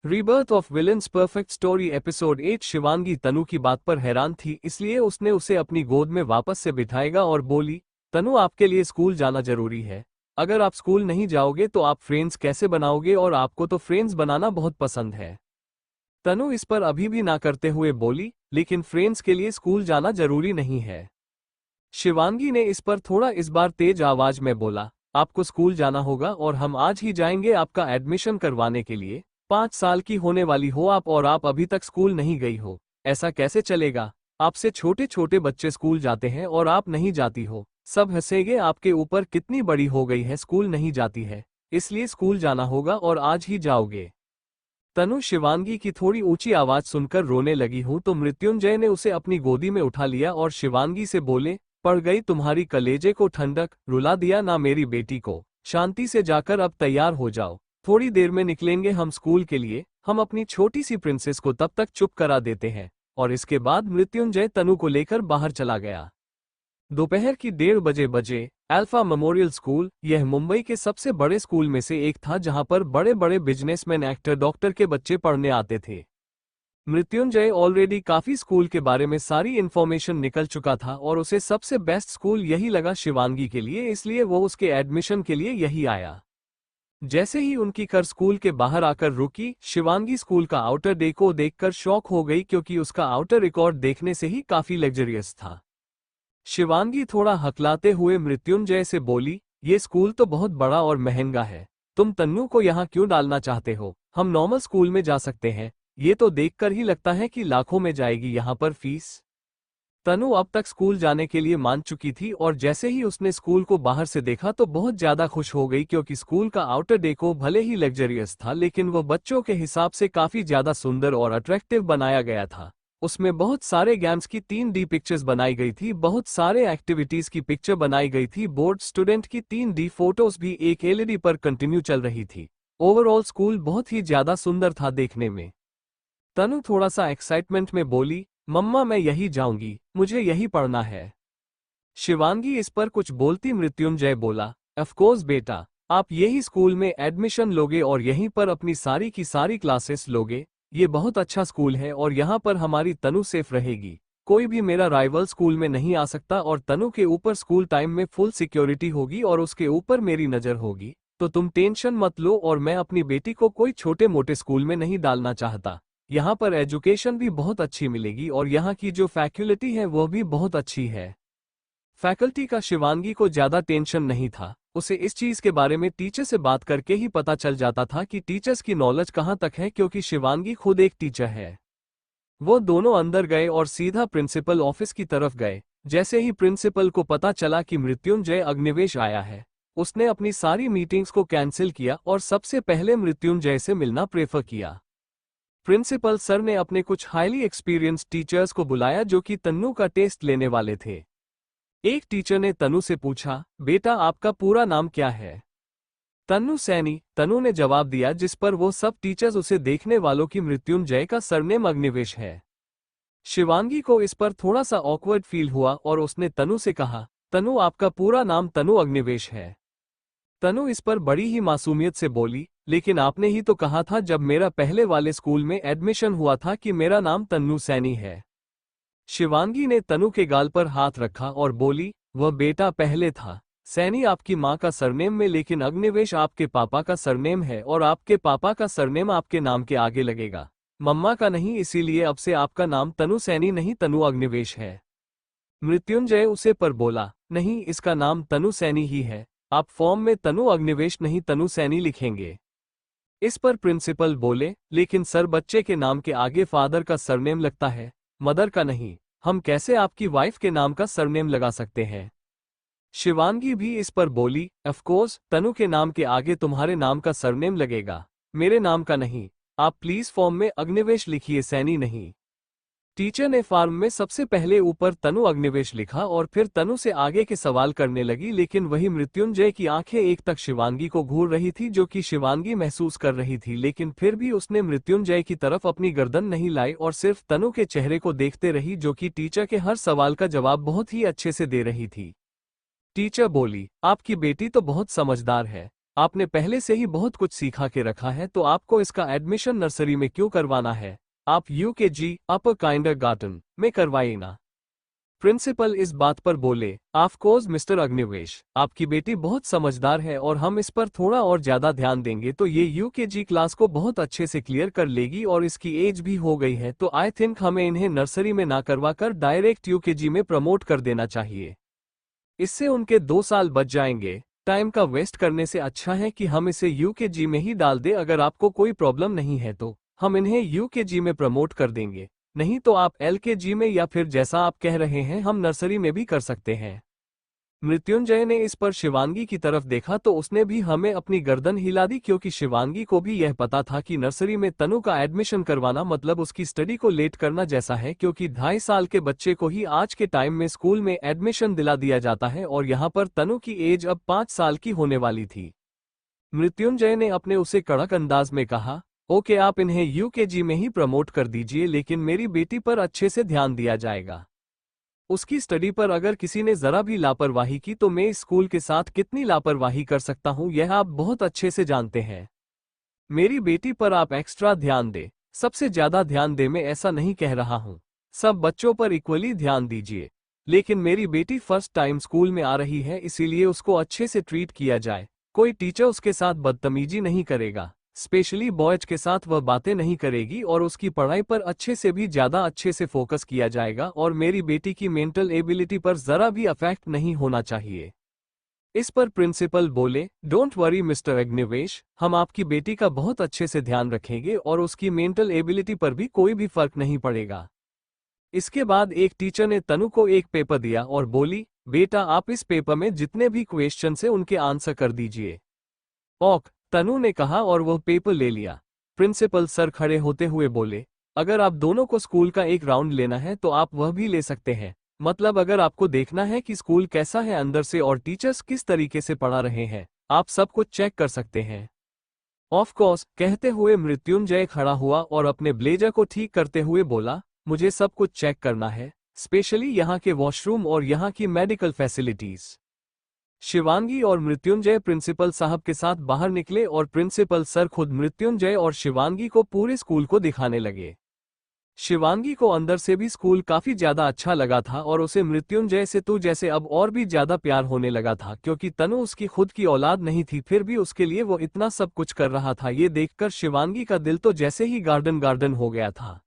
Rebirth of villains perfect story episode 8। Shivangi Tanu की बात पर हैरान थी, इसलिए उसने उसे अपनी गोद में वापस से बिठाएगा और बोली, तनु आपके लिए स्कूल जाना जरूरी है। अगर आप स्कूल नहीं जाओगे तो आप फ्रेंड्स कैसे बनाओगे, और आपको तो फ्रेंड्स बनाना बहुत पसंद है। तनु इस पर अभी भी ना करते हुए बोली, लेकिन फ्रेंड्स के लिए स्कूल जाना जरूरी नहीं है। शिवांगी ने इस पर थोड़ा इस बार तेज आवाज में बोला, आपको स्कूल जाना होगा और हम आज ही जाएंगे आपका एडमिशन करवाने के लिए। 5 साल की होने वाली हो आप और आप अभी तक स्कूल नहीं गई हो, ऐसा कैसे चलेगा। आपसे छोटे छोटे बच्चे स्कूल जाते हैं और आप नहीं जाती हो। सब हंसेंगे आपके ऊपर, कितनी बड़ी हो गई है, स्कूल नहीं जाती है, इसलिए स्कूल जाना होगा और आज ही जाओगे। तनु शिवांगी की थोड़ी ऊंची आवाज सुनकर रोने लगी। हूं तो मृत्युंजय ने उसे अपनी गोदी में उठा लिया और शिवांगी से बोले, पड़ गई तुम्हारी कलेजे को ठंडक, रुला दिया ना मेरी बेटी को। शांति से जाकर अब तैयार हो जाओ, थोड़ी देर में निकलेंगे हम स्कूल के लिए। हम अपनी छोटी सी प्रिंसेस को तब तक चुप करा देते हैं। और इसके बाद मृत्युंजय तनु को लेकर बाहर चला गया। दोपहर की 1:30 बजे अल्फा मेमोरियल स्कूल, यह मुंबई के सबसे बड़े स्कूल में से एक था जहां पर बड़े बड़े बिजनेसमैन, एक्टर, डॉक्टर के बच्चे पढ़ने आते थे। मृत्युंजय ऑलरेडी काफी स्कूल के बारे में सारी इन्फॉर्मेशन निकल चुका था और उसे सबसे बेस्ट स्कूल यही लगा शिवांगी के लिए, इसलिए वो उसके एडमिशन के लिए यही आया। जैसे ही उनकी कार स्कूल के बाहर आकर रुकी, शिवांगी स्कूल का आउटर डेको देखकर शॉक हो गई, क्योंकि उसका आउटर रिकॉर्ड देखने से ही काफी लग्जरियस था। शिवांगी थोड़ा हकलाते हुए मृत्युंजय से बोली, ये स्कूल तो बहुत बड़ा और महंगा है, तुम तन्नू को यहाँ क्यों डालना चाहते हो। हम नॉर्मल स्कूल में जा सकते हैं, ये तो देखकर ही लगता है कि लाखों में जाएगी यहाँ पर फीस। तनु अब तक स्कूल जाने के लिए मान चुकी थी और जैसे ही उसने स्कूल को बाहर से देखा तो बहुत ज्यादा खुश हो गई, क्योंकि स्कूल का आउटर डेको भले ही लग्जरियस था लेकिन वो बच्चों के हिसाब से काफी ज्यादा सुंदर और अट्रैक्टिव बनाया गया था। उसमें बहुत सारे गेम्स की 3D पिक्चर्स बनाई गई थी, बहुत सारे एक्टिविटीज की पिक्चर बनाई गई थी, बोर्ड स्टूडेंट की 3D फोटोज भी एक LED पर कंटिन्यू चल रही थी। ओवरऑल स्कूल बहुत ही ज्यादा सुंदर था देखने में। तनु थोड़ा सा एक्साइटमेंट में बोली, मम्मा मैं यही जाऊंगी, मुझे यही पढ़ना है। शिवांगी इस पर कुछ बोलती मृत्युंजय बोला, ऑफ कोर्स बेटा, आप यही स्कूल में एडमिशन लोगे और यहीं पर अपनी सारी की सारी क्लासेस लोगे। ये बहुत अच्छा स्कूल है और यहाँ पर हमारी तनु सेफ रहेगी। कोई भी मेरा राइवल स्कूल में नहीं आ सकता और तनु के ऊपर स्कूल टाइम में फुल सिक्योरिटी होगी और उसके ऊपर मेरी नजर होगी, तो तुम टेंशन मत लो। और मैं अपनी बेटी को कोई छोटे मोटे स्कूल में नहीं डालना चाहता। यहाँ पर एजुकेशन भी बहुत अच्छी मिलेगी और यहाँ की जो फैकल्टी है वो भी बहुत अच्छी है। फैकल्टी का शिवांगी को ज्यादा टेंशन नहीं था, उसे इस चीज के बारे में टीचर से बात करके ही पता चल जाता था कि टीचर्स की नॉलेज कहाँ तक है, क्योंकि शिवांगी खुद एक टीचर है। वो दोनों अंदर गए और सीधा प्रिंसिपल ऑफिस की तरफ गए। जैसे ही प्रिंसिपल को पता चला कि मृत्युंजय अग्निवेश आया है, उसने अपनी सारी मीटिंग्स को कैंसिल किया और सबसे पहले मृत्युंजय से मिलना प्रेफर किया। प्रिंसिपल सर ने अपने कुछ हाईली एक्सपीरियंस्ड टीचर्स को बुलाया जो कि तन्नू का टेस्ट लेने वाले थे। एक टीचर ने तनु से पूछा, बेटा आपका पूरा नाम क्या है। तन्नू सैनी, तनु ने जवाब दिया, जिस पर वो सब टीचर्स उसे देखने वालों की मृत्युंजय का सरनेम अग्निवेश है। शिवांगी को इस पर थोड़ा सा ऑकवर्ड फील हुआ और उसने तनु से कहा, तनु आपका पूरा नाम तनु अग्निवेश है। तनु इस पर बड़ी ही मासूमियत से बोली, लेकिन आपने ही तो कहा था जब मेरा पहले वाले स्कूल में एडमिशन हुआ था कि मेरा नाम तन्नू सैनी है। शिवांगी ने तनु के गाल पर हाथ रखा और बोली, वह बेटा पहले था। सैनी आपकी माँ का सरनेम में, लेकिन अग्निवेश आपके पापा का सरनेम है और आपके पापा का सरनेम आपके नाम के आगे लगेगा, मम्मा का नहीं, इसीलिए अब से आपका नाम तनु सैनी नहीं तनु अग्निवेश है। मृत्युंजय उसे पर बोला, नहीं इसका नाम तनु सैनी ही है, आप फॉर्म में तनु अग्निवेश नहीं तनु सैनी लिखेंगे। इस पर प्रिंसिपल बोले, लेकिन सर बच्चे के नाम के आगे फादर का सरनेम लगता है, मदर का नहीं, हम कैसे आपकी वाइफ के नाम का सरनेम लगा सकते हैं। शिवांगी भी इस पर बोली, ऑफ कोर्स तनु के नाम के आगे तुम्हारे नाम का सरनेम लगेगा, मेरे नाम का नहीं, आप प्लीज फॉर्म में अग्निवेश लिखिए सैनी नहीं। टीचर ने फॉर्म में सबसे पहले ऊपर तनु अग्निवेश लिखा और फिर तनु से आगे के सवाल करने लगी, लेकिन वही मृत्युंजय की आंखें एक तक शिवांगी को घूर रही थी, जो कि शिवांगी महसूस कर रही थी, लेकिन फिर भी उसने मृत्युंजय की तरफ अपनी गर्दन नहीं लाई और सिर्फ तनु के चेहरे को देखते रही, जो कि टीचर के हर सवाल का जवाब बहुत ही अच्छे से दे रही थी। टीचर बोली, आपकी बेटी तो बहुत समझदार है, आपने पहले से ही बहुत कुछ सीखा के रखा है, तो आपको इसका एडमिशन नर्सरी में क्यों करवाना है? आप यूकेजी अपर काइंडरगार्टन में करवाइए ना। प्रिंसिपल इस बात पर बोले, ऑफ कोर्स मिस्टर अग्निवेश, आपकी बेटी बहुत समझदार है और हम इस पर थोड़ा और ज्यादा ध्यान देंगे तो ये यूकेजी क्लास को बहुत अच्छे से क्लियर कर लेगी और इसकी एज भी हो गई है, तो आई थिंक हमें इन्हें नर्सरी में ना करवा कर डायरेक्ट यूकेजी में प्रमोट कर देना चाहिए। इससे उनके 2 साल बच जाएंगे। टाइम का वेस्ट करने से अच्छा है कि हम इसे यूकेजी में ही डाल दें। अगर आपको कोई प्रॉब्लम नहीं है तो हम इन्हें यूकेजी में प्रमोट कर देंगे, नहीं तो आप एलकेजी में या फिर जैसा आप कह रहे हैं हम नर्सरी में भी कर सकते हैं। मृत्युंजय ने इस पर शिवांगी की तरफ देखा तो उसने भी हमें अपनी गर्दन हिला दी, क्योंकि शिवांगी को भी यह पता था कि नर्सरी में तनु का एडमिशन करवाना मतलब उसकी स्टडी को लेट करना जैसा है, क्योंकि 2.5 साल के बच्चे को ही आज के टाइम में स्कूल में एडमिशन दिला दिया जाता है और यहाँ पर तनु की एज अब 5 साल की होने वाली थी। मृत्युंजय ने अपने उसे कड़क अंदाज में कहा, ओके आप इन्हें यूकेजी में ही प्रमोट कर दीजिए, लेकिन मेरी बेटी पर अच्छे से ध्यान दिया जाएगा। उसकी स्टडी पर अगर किसी ने जरा भी लापरवाही की तो मैं इस स्कूल के साथ कितनी लापरवाही कर सकता हूं यह आप बहुत अच्छे से जानते हैं। मेरी बेटी पर आप एक्स्ट्रा ध्यान दें, सबसे ज्यादा ध्यान दें, मैं ऐसा नहीं कह रहा हूं, सब बच्चों पर इक्वली ध्यान दीजिए, लेकिन मेरी बेटी फर्स्ट टाइम स्कूल में आ रही है इसीलिए उसको अच्छे से ट्रीट किया जाए। कोई टीचर उसके साथ बदतमीजी नहीं करेगा, स्पेशली बॉयज के साथ वह बातें नहीं करेगी और उसकी पढ़ाई पर अच्छे से भी ज्यादा अच्छे से फोकस किया जाएगा और मेरी बेटी की मेंटल एबिलिटी पर जरा भी अफेक्ट नहीं होना चाहिए। इस पर प्रिंसिपल बोले, डोंट वरी मिस्टर अग्निवेश, हम आपकी बेटी का बहुत अच्छे से ध्यान रखेंगे और उसकी मेंटल एबिलिटी पर भी कोई भी फर्क नहीं पड़ेगा। इसके बाद एक टीचर ने तनु को एक पेपर दिया और बोली, बेटा आप इस पेपर में जितने भी क्वेश्चन से उनके आंसर कर दीजिए। ओक, तनु ने कहा और वह पेपर ले लिया। प्रिंसिपल सर खड़े होते हुए बोले, अगर आप दोनों को स्कूल का एक राउंड लेना है तो आप वह भी ले सकते हैं, मतलब अगर आपको देखना है कि स्कूल कैसा है अंदर से और टीचर्स किस तरीके से पढ़ा रहे हैं, आप सब कुछ चेक कर सकते हैं। ऑफ कोर्स, कहते हुए मृत्युंजय खड़ा हुआ और अपने ब्लेजर को ठीक करते हुए बोला, मुझे सब कुछ चेक करना है, स्पेशली यहाँ के वॉशरूम और यहाँ की मेडिकल फैसिलिटीज। शिवांगी और मृत्युंजय प्रिंसिपल साहब के साथ बाहर निकले और प्रिंसिपल सर खुद मृत्युंजय और शिवांगी को पूरे स्कूल को दिखाने लगे। शिवांगी को अंदर से भी स्कूल काफी ज्यादा अच्छा लगा था और उसे मृत्युंजय से तो जैसे अब और भी ज्यादा प्यार होने लगा था, क्योंकि तनु उसकी खुद की औलाद नहीं थी फिर भी उसके लिए वो इतना सब कुछ कर रहा था। ये देखकर शिवांगी का दिल तो जैसे ही गार्डन गार्डन हो गया था।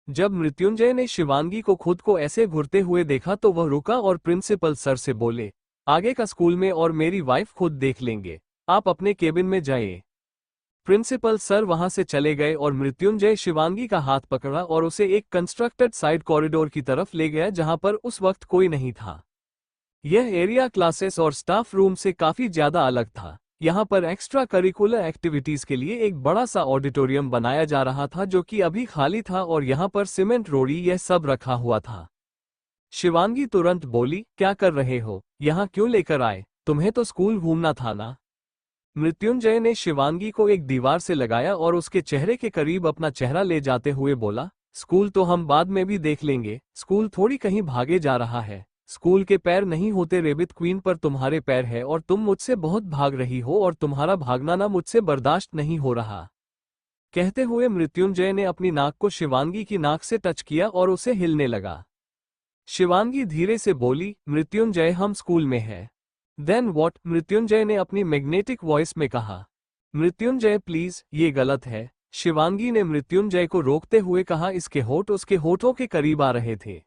जब मृत्युंजय ने शिवांगी को खुद को ऐसे घुरते हुए देखा तो वह रुका और प्रिंसिपल सर से बोले, आगे का स्कूल में और मेरी वाइफ खुद देख लेंगे, आप अपने केबिन में जाइए। प्रिंसिपल सर वहां से चले गए और मृत्युंजय शिवांगी का हाथ पकड़ा और उसे एक कंस्ट्रक्टेड साइड कॉरिडोर की तरफ ले गया जहां पर उस वक्त कोई नहीं था। यह एरिया क्लासेस और स्टाफ रूम से काफी ज्यादा अलग था। यहाँ पर एक्स्ट्रा करिकुलर एक्टिविटीज के लिए एक बड़ा सा ऑडिटोरियम बनाया जा रहा था जो कि अभी खाली था और यहाँ पर सीमेंट रोड़ी यह सब रखा हुआ था। शिवांगी तुरंत बोली, क्या कर रहे हो, यहाँ क्यों लेकर आए, तुम्हें तो स्कूल घूमना था ना। मृत्युंजय ने शिवांगी को एक दीवार से लगाया और उसके चेहरे के करीब अपना चेहरा ले जाते हुए बोला, स्कूल तो हम बाद में भी देख लेंगे, स्कूल थोड़ी कहीं भागे जा रहा है, स्कूल के पैर नहीं होते रेबिट क्वीन पर तुम्हारे पैर है और तुम मुझसे बहुत भाग रही हो और तुम्हारा भागना ना मुझसे बर्दाश्त नहीं हो रहा। कहते हुए मृत्युंजय ने अपनी नाक को शिवांगी की नाक से टच किया और उसे हिलने लगा। शिवांगी धीरे से बोली, मृत्युंजय हम स्कूल में हैं। देन व्हाट, मृत्युंजय ने अपनी मैग्नेटिक वॉइस में कहा। मृत्युंजय प्लीज, ये गलत है, शिवांगी ने मृत्युंजय को रोकते हुए कहा। इसके होंठ उसके होठों के करीब आ रहे थे।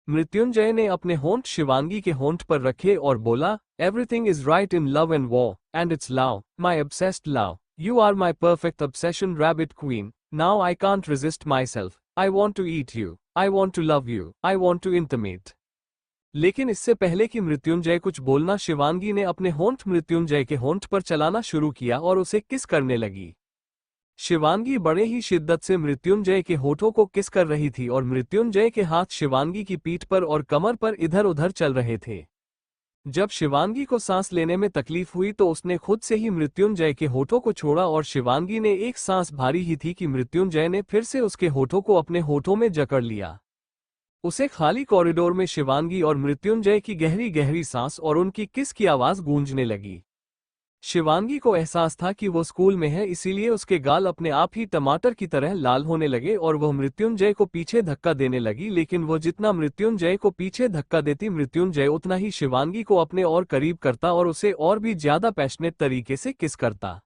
मृत्युंजय ने अपने होंठ शिवांगी के होंठ पर रखे और बोला, everything is right in love and war and it's love, my obsessed love, you are my perfect obsession rabbit queen, now I can't resist myself, I want to eat you, I want to love you, I want to intimate। लेकिन इससे पहले कि मृत्युंजय कुछ बोलना, शिवांगी ने अपने होंठ मृत्युंजय के होंठ पर चलाना शुरू किया और उसे किस करने लगी। शिवांगी बड़े ही शिद्दत से मृत्युंजय के होठों को किस कर रही थी और मृत्युंजय के हाथ शिवांगी की पीठ पर और कमर पर इधर उधर चल रहे थे। जब शिवांगी को सांस लेने में तकलीफ हुई तो उसने खुद से ही मृत्युंजय के होठों को छोड़ा और शिवांगी ने एक सांस भारी ही थी कि मृत्युंजय ने फिर से उसके होठों को अपने होठों में जकड़ लिया। उसे खाली कॉरिडोर में शिवांगी और मृत्युंजय की गहरी गहरी सांस और उनकी किस की आवाज गूंजने लगी। शिवांगी को एहसास था कि वो स्कूल में है, इसीलिए उसके गाल अपने आप ही टमाटर की तरह लाल होने लगे और वह मृत्युंजय को पीछे धक्का देने लगी। लेकिन वो जितना मृत्युंजय को पीछे धक्का देती, मृत्युंजय उतना ही शिवांगी को अपने और करीब करता और उसे और भी ज्यादा पैशनेट तरीके से किस करता।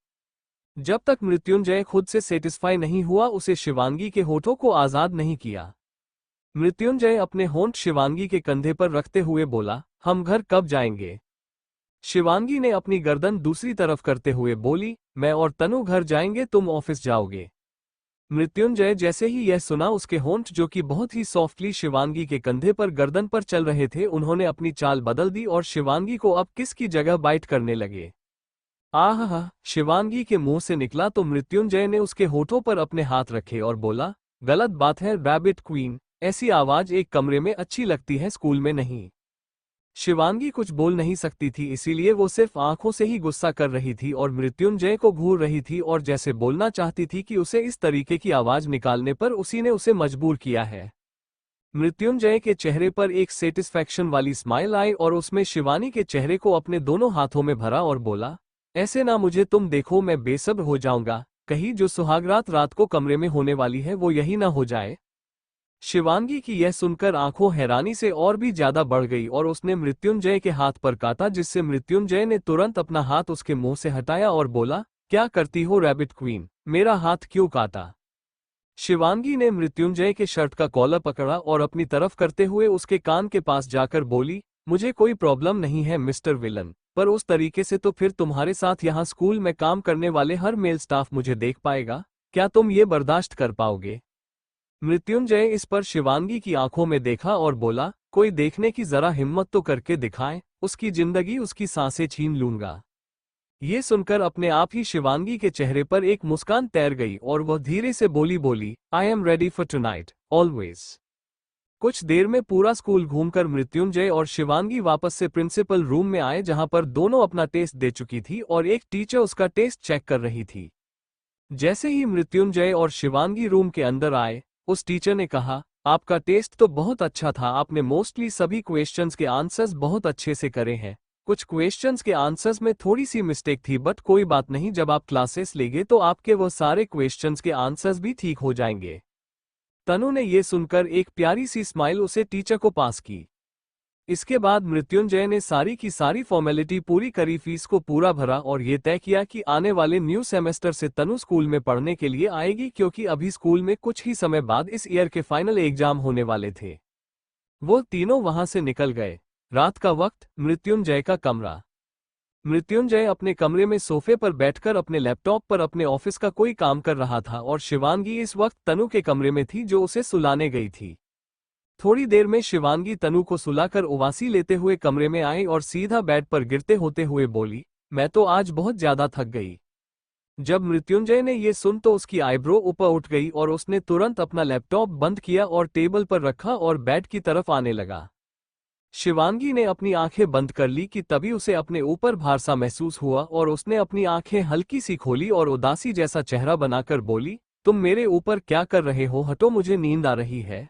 जब तक मृत्युंजय खुद से सेटिस्फाई नहीं हुआ, उसे शिवांगी के होठों को आजाद नहीं किया। मृत्युंजय अपने होंठ शिवांगी के कंधे पर रखते हुए बोला, हम घर कब जाएंगे? शिवांगी ने अपनी गर्दन दूसरी तरफ करते हुए बोली, मैं और तनु घर जाएंगे, तुम ऑफिस जाओगे। मृत्युंजय जैसे ही यह सुना, उसके होंठ जो कि बहुत ही सॉफ्टली शिवांगी के कंधे पर गर्दन पर चल रहे थे, उन्होंने अपनी चाल बदल दी और शिवांगी को अब किस की जगह बाइट करने लगे। आहा! शिवांगी के मुंह से निकला तो मृत्युंजय ने उसके होठों पर अपने हाथ रखे और बोला, गलत बात है रैबिट क्वीन, ऐसी आवाज एक कमरे में अच्छी लगती है, स्कूल में नहीं। शिवांगी कुछ बोल नहीं सकती थी, इसीलिए वो सिर्फ आंखों से ही गुस्सा कर रही थी और मृत्युंजय को घूर रही थी और जैसे बोलना चाहती थी कि उसे इस तरीके की आवाज निकालने पर उसी ने उसे मजबूर किया है। मृत्युंजय के चेहरे पर एक सेटिस्फैक्शन वाली स्माइल आई और उसमें शिवानी के चेहरे को अपने दोनों हाथों में भरा और बोला, ऐसे ना मुझे तुम देखो, मैं बेसब्र हो जाऊंगा, कहीं जो सुहागरात रात को कमरे में होने वाली है वो यही ना हो जाए। शिवांगी की यह सुनकर आंखों हैरानी से और भी ज्यादा बढ़ गई और उसने मृत्युंजय के हाथ पर काटा, जिससे मृत्युंजय ने तुरंत अपना हाथ उसके मुंह से हटाया और बोला, क्या करती हो रैबिट क्वीन, मेरा हाथ क्यों काटा? शिवांगी ने मृत्युंजय के शर्ट का कॉलर पकड़ा और अपनी तरफ करते हुए उसके कान के पास जाकर बोली, मुझे कोई प्रॉब्लम नहीं है मिस्टर विलन, पर उस तरीके से तो फिर तुम्हारे साथ यहाँ स्कूल में काम करने वाले हर मेल स्टाफ मुझे देख पाएगा, क्या तुम ये बर्दाश्त कर पाओगे? मृत्युंजय इस पर शिवांगी की आंखों में देखा और बोला, कोई देखने की जरा हिम्मत तो करके दिखाए, उसकी जिंदगी उसकी सांसें छीन लूंगा। ये सुनकर अपने आप ही शिवांगी के चेहरे पर एक मुस्कान तैर गई और वह धीरे से बोली, I am ready for tonight, always. कुछ देर में पूरा स्कूल घूमकर मृत्युंजय और शिवांगी वापस से प्रिंसिपल रूम में आए, जहां पर दोनों अपना टेस्ट दे चुकी थी और एक टीचर उसका टेस्ट चेक कर रही थी। जैसे ही मृत्युंजय और शिवांगी रूम के अंदर आए, उस टीचर ने कहा, आपका टेस्ट तो बहुत अच्छा था, आपने मोस्टली सभी क्वेश्चंस के आंसर्स बहुत अच्छे से करे हैं, कुछ क्वेश्चंस के आंसर्स में थोड़ी सी मिस्टेक थी, बट कोई बात नहीं, जब आप क्लासेस लेंगे तो आपके वो सारे क्वेश्चंस के आंसर्स भी ठीक हो जाएंगे। तनु ने ये सुनकर एक प्यारी सी स्माइल उसे टीचर को पास की। इसके बाद मृत्युंजय ने सारी की सारी फॉर्मेलिटी पूरी करी, फीस को पूरा भरा और ये तय किया कि आने वाले न्यू सेमेस्टर से तनु स्कूल में पढ़ने के लिए आएगी, क्योंकि अभी स्कूल में कुछ ही समय बाद इस ईयर के फाइनल एग्जाम होने वाले थे। वो तीनों वहां से निकल गए। रात का वक्त, मृत्युंजय का कमरा। मृत्युंजय अपने कमरे में सोफे पर बैठकर अपने लैपटॉप पर अपने ऑफिस का कोई काम कर रहा था और शिवांगी इस वक्त तनु के कमरे में थी, जो उसे सुलाने गई थी। थोड़ी देर में शिवांगी तनु को सुलाकर उवासी लेते हुए कमरे में आई और सीधा बेड पर गिरते होते हुए बोली, मैं तो आज बहुत ज्यादा थक गई। जब मृत्युंजय ने ये सुन तो उसकी आईब्रो ऊपर उठ गई और उसने तुरंत अपना लैपटॉप बंद किया और टेबल पर रखा और बेड की तरफ आने लगा। शिवांगी ने अपनी आंखें बंद कर ली कि तभी उसे अपने ऊपर भार सा महसूस हुआ और उसने अपनी आंखें हल्की सी खोली और उदासी जैसा चेहरा बनाकर बोली, तुम मेरे ऊपर क्या कर रहे हो, हटो, मुझे नींद आ रही है।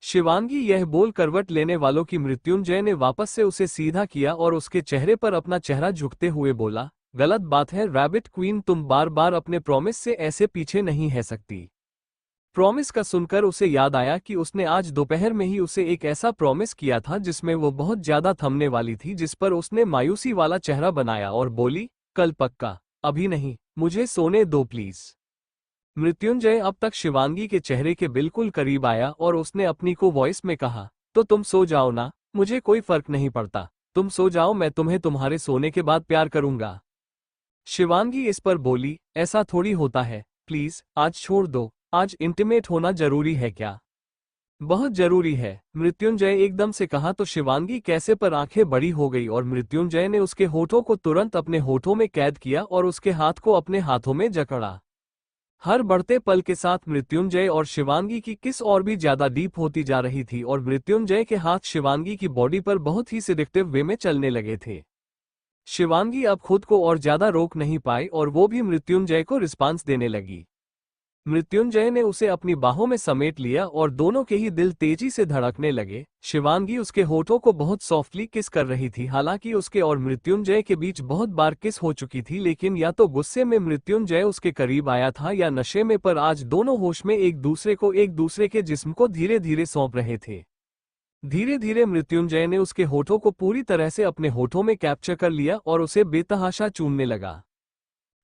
शिवांगी यह बोल करवट लेने वालों की मृत्युंजय ने वापस से उसे सीधा किया और उसके चेहरे पर अपना चेहरा झुकते हुए बोला, गलत बात है रैबिट क्वीन, तुम बार बार अपने प्रॉमिस से ऐसे पीछे नहीं है सकती। प्रॉमिस का सुनकर उसे याद आया कि उसने आज दोपहर में ही उसे एक ऐसा प्रॉमिस किया था जिसमें वो बहुत ज्यादा थमने वाली थी, जिस पर उसने मायूसी वाला चेहरा बनाया और बोली, कल पक्का, अभी नहीं, मुझे सोने दो प्लीज। मृत्युंजय अब तक शिवांगी के चेहरे के बिल्कुल करीब आया और उसने अपनी को वॉइस में कहा, तो तुम सो जाओ ना, मुझे कोई फर्क नहीं पड़ता, तुम सो जाओ, मैं तुम्हें तुम्हारे सोने के बाद प्यार करूंगा। शिवांगी इस पर बोली, ऐसा थोड़ी होता है, प्लीज आज छोड़ दो, आज इंटीमेट होना जरूरी है क्या? बहुत जरूरी है, मृत्युंजय एकदम से कहा तो शिवांगी कैसे पर आंखें बड़ी हो गई और मृत्युंजय ने उसके होठों को तुरंत अपने होठों में कैद किया और उसके हाथ को अपने हाथों में जकड़ा। हर बढ़ते पल के साथ मृत्युंजय और शिवांगी की किस और भी ज्यादा डीप होती जा रही थी और मृत्युंजय के हाथ शिवांगी की बॉडी पर बहुत ही सिलेक्टिव वे में चलने लगे थे। शिवांगी अब खुद को और ज्यादा रोक नहीं पाई और वो भी मृत्युंजय को रिस्पांस देने लगी। मृत्युंजय ने उसे अपनी बाहों में समेट लिया और दोनों के ही दिल तेजी से धड़कने लगे। शिवांगी उसके होठों को बहुत सॉफ्टली किस कर रही थी। हालांकि उसके और मृत्युंजय के बीच बहुत बार किस हो चुकी थी, लेकिन या तो गुस्से में मृत्युंजय उसके करीब आया था या नशे में, पर आज दोनों होश में एक दूसरे के जिस्म को धीरे धीरे सौंप रहे थे। धीरे धीरे मृत्युंजय ने उसके होठों को पूरी तरह से अपने होठों में कैप्चर कर लिया और उसे बेतहाशा चूमने लगा।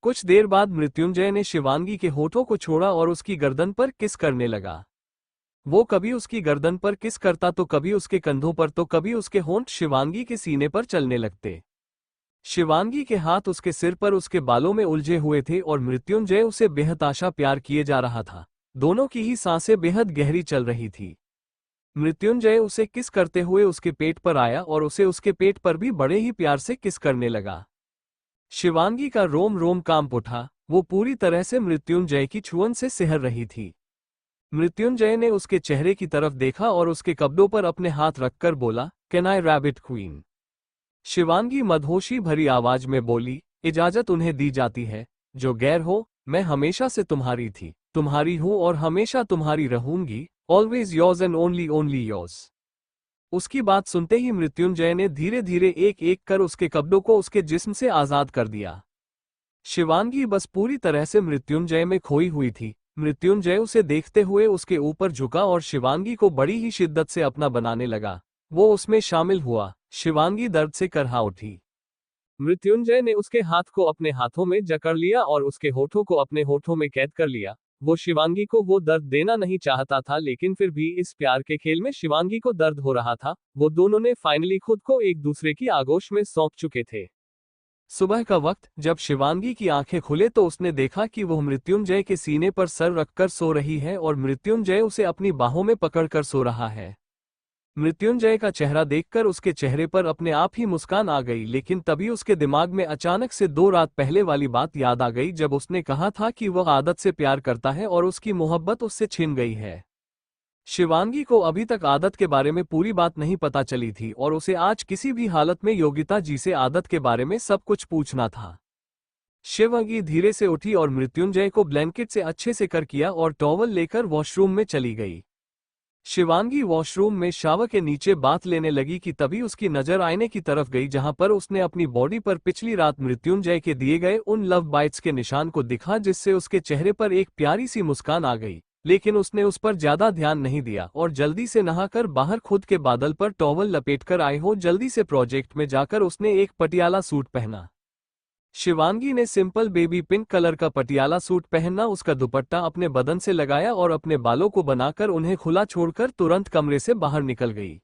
कुछ देर बाद मृत्युंजय ने शिवांगी के होठों को छोड़ा और उसकी गर्दन पर किस करने लगा। वो कभी उसकी गर्दन पर किस करता तो कभी उसके कंधों पर तो कभी उसके होंठ शिवांगी के सीने पर चलने लगते। शिवांगी के हाथ उसके सिर पर उसके बालों में उलझे हुए थे और मृत्युंजय उसे बेहताशा प्यार किए जा रहा था। दोनों की ही सांसें बेहद गहरी चल रही थी। मृत्युंजय उसे किस करते हुए उसके पेट पर आया और उसे उसके पेट पर भी बड़े ही प्यार से किस करने लगा। शिवांगी का रोम रोम कांप उठा। वो पूरी तरह से मृत्युंजय की छुअन से सिहर रही थी। मृत्युंजय ने उसके चेहरे की तरफ देखा और उसके कब्डों पर अपने हाथ रखकर बोला, can I rabbit queen. Shivangi मदहोशी भरी आवाज में बोली, इजाजत उन्हें दी जाती है। जो गैर हो, मैं हमेशा से तुम्हारी थी, तुम्हारी हूं और हमेशा तुम्हारी रहूंगी। Always yours and only only yours. उसकी बात सुनते ही मृत्युंजय ने धीरे धीरे एक एक कर उसके कब्डों को उसके जिस्म से आजाद कर दिया। शिवांगी बस पूरी तरह से मृत्युंजय में खोई हुई थी। मृत्युंजय उसे देखते हुए उसके ऊपर झुका और शिवांगी को बड़ी ही शिद्दत से अपना बनाने लगा। वो उसमें शामिल हुआ। शिवांगी दर्द से करहा उठी। मृत्युंजय ने उसके हाथ को अपने हाथों में जकड़ लिया और उसके होठों को अपने होठों में कैद कर लिया। वो शिवांगी को वो दर्द देना नहीं चाहता था, लेकिन फिर भी इस प्यार के खेल में शिवांगी को दर्द हो रहा था। वो दोनों ने फाइनली खुद को एक दूसरे की आगोश में सौंप चुके थे। सुबह का वक्त जब शिवांगी की आंखें खुले तो उसने देखा कि वह मृत्युंजय के सीने पर सर रखकर सो रही है और मृत्युंजय उसे अपनी बाहों में पकड़कर सो रहा है। मृत्युंजय का चेहरा देखकर उसके चेहरे पर अपने आप ही मुस्कान आ गई, लेकिन तभी उसके दिमाग में अचानक से 2 रात पहले वाली बात याद आ गई जब उसने कहा था कि वह आदत से प्यार करता है और उसकी मोहब्बत उससे छिन गई है। शिवांगी को अभी तक आदत के बारे में पूरी बात नहीं पता चली थी और उसे आज किसी भी हालत में योगिता जी से आदत के बारे में सब कुछ पूछना था। शिवांगी धीरे से उठी और मृत्युंजय को ब्लैंकेट से अच्छे से कर किया और टॉवल लेकर वॉशरूम में चली गई। शिवांगी वॉशरूम में शावर के नीचे बात लेने लगी कि तभी उसकी नजर आईने की तरफ गई, जहां पर उसने अपनी बॉडी पर पिछली रात मृत्युंजय के दिए गए उन लव बाइट्स के निशान को दिखा, जिससे उसके चेहरे पर एक प्यारी सी मुस्कान आ गई। लेकिन उसने उस पर ज्यादा ध्यान नहीं दिया और जल्दी से नहाकर बाहर खुद के बादल पर टॉवल लपेटकर आई हो जल्दी से प्रोजेक्ट में जाकर उसने एक पटियाला सूट पहना। शिवांगी ने सिंपल बेबी पिंक कलर का पटियाला सूट पहनना, उसका दुपट्टा अपने बदन से लगाया और अपने बालों को बनाकर उन्हें खुला छोड़कर तुरंत कमरे से बाहर निकल गई।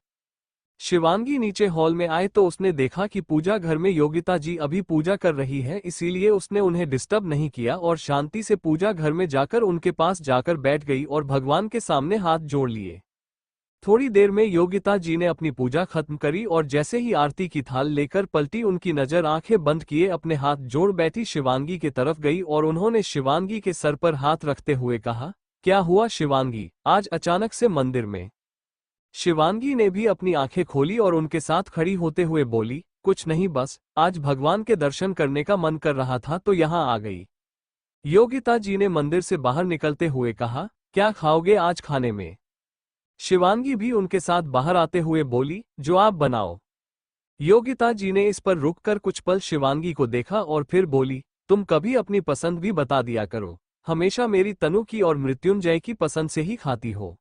शिवांगी नीचे हॉल में आए तो उसने देखा कि पूजा घर में योगिता जी अभी पूजा कर रही है, इसीलिए उसने उन्हें डिस्टर्ब नहीं किया और शांति से पूजा घर में जाकर उनके पास जाकर बैठ गई और भगवान के सामने हाथ जोड़ लिए। थोड़ी देर में योगिता जी ने अपनी पूजा खत्म करी और जैसे ही आरती की थाल लेकर पलटी, उनकी नजर आंखें बंद किए अपने हाथ जोड़ बैठी शिवांगी की तरफ गई और उन्होंने शिवांगी के सर पर हाथ रखते हुए कहा, क्या हुआ शिवांगी, आज अचानक से मंदिर में? शिवांगी ने भी अपनी आंखें खोली और उनके साथ खड़ी होते हुए बोली, कुछ नहीं, बस आज भगवान के दर्शन करने का मन कर रहा था तो यहाँ आ गई। योगिता जी ने मंदिर से बाहर निकलते हुए कहा, क्या खाओगे आज खाने में? शिवांगी भी उनके साथ बाहर आते हुए बोली, जो आप बनाओ। योगिता जी ने इस पर रुककर कुछ पल शिवांगी को देखा और फिर बोली, तुम कभी अपनी पसंद भी बता दिया करो, हमेशा मेरी तनु की और मृत्युंजय की पसंद से ही खाती हो।